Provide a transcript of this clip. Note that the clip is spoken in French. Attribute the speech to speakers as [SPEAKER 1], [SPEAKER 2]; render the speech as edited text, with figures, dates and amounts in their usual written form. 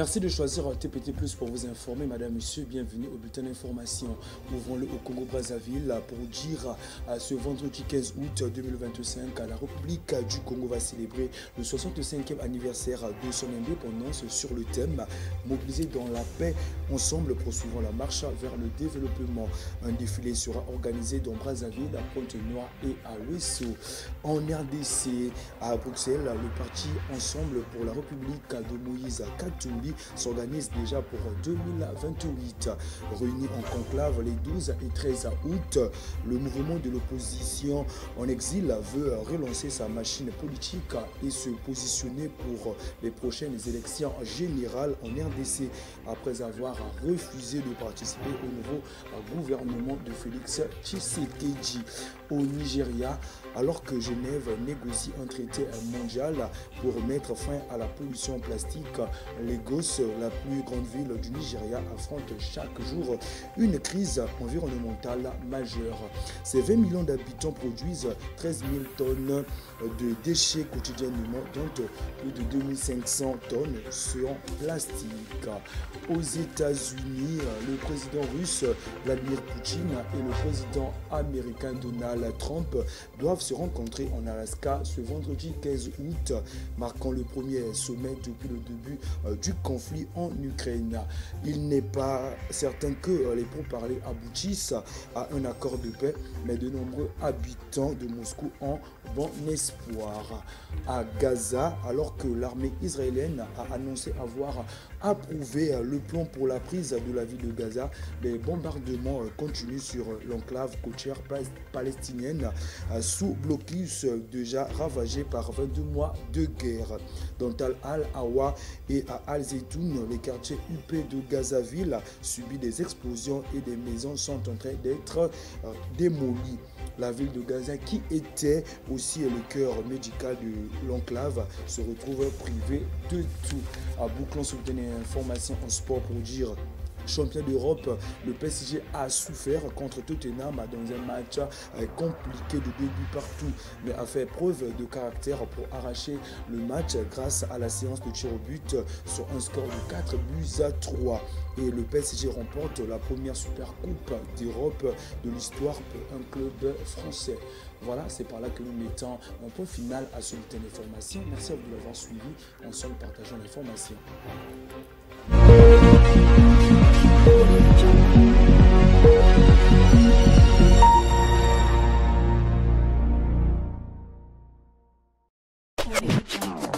[SPEAKER 1] Merci de choisir TPT Plus pour vous informer, madame, monsieur. Bienvenue au bulletin d'information. Ouvrons-le au Congo-Brazzaville pour dire ce vendredi 15 août 2025, la République du Congo va célébrer le 65e anniversaire de son indépendance sur le thème Mobilisé dans la paix, ensemble poursuivons la marche vers le développement. Un défilé sera organisé dans Brazzaville, à Pointe-Noire et à Ouesso. En RDC, à Bruxelles, le parti Ensemble pour la République de Moïse Katumbi s'organise déjà pour 2028. Réunis en conclave les 12 et 13 août, le mouvement de l'opposition en exil veut relancer sa machine politique et se positionner pour les prochaines élections générales en RDC après avoir refusé de participer au nouveau gouvernement de Félix Tshisekedi. Au Nigeria, alors que Genève négocie un traité mondial pour mettre fin à la pollution plastique, Lagos, la plus grande ville du Nigeria, affronte chaque jour une crise environnementale majeure. Ces 20 millions d'habitants produisent 13 000 tonnes de déchets quotidiennement, dont plus de 2500 tonnes sont plastiques. Aux États-Unis, le président russe Vladimir Poutine et le président américain Donald Trump doivent se rencontrer en Alaska ce vendredi 15 août, marquant le premier sommet depuis le début du conflit en Ukraine. Il n'est pas certain que les pourparlers aboutissent à un accord de paix, mais de nombreux habitants de Moscou ont bon espoir. À Gaza, alors que l'armée israélienne a annoncé avoir approuvé le plan pour la prise de la ville de Gaza, les bombardements continuent sur l'enclave côtière palestinienne sous blocus déjà ravagé par 22 mois de guerre. Dans Tal al-Awa et à Al-Zaytoun, les quartiers huppés de Gazaville subissent des explosions et des maisons sont en train d'être démolies. La ville de Gaza, qui était aussi le cœur médical de l'enclave, se retrouve privée de tout. À bouclons sur une information en sport pour dire champion d'Europe, le PSG a souffert contre Tottenham dans un match compliqué de début partout, mais a fait preuve de caractère pour arracher le match grâce à la séance de tir au but sur un score de 4-3. Et le PSG remporte la première Super Coupe d'Europe de l'histoire pour un club français. Voilà, c'est par là que nous mettons un point final à ce bulletin d'information. Merci à vous de l'avoir suivi. Ensemble, partageons l'information.
[SPEAKER 2] Thank you.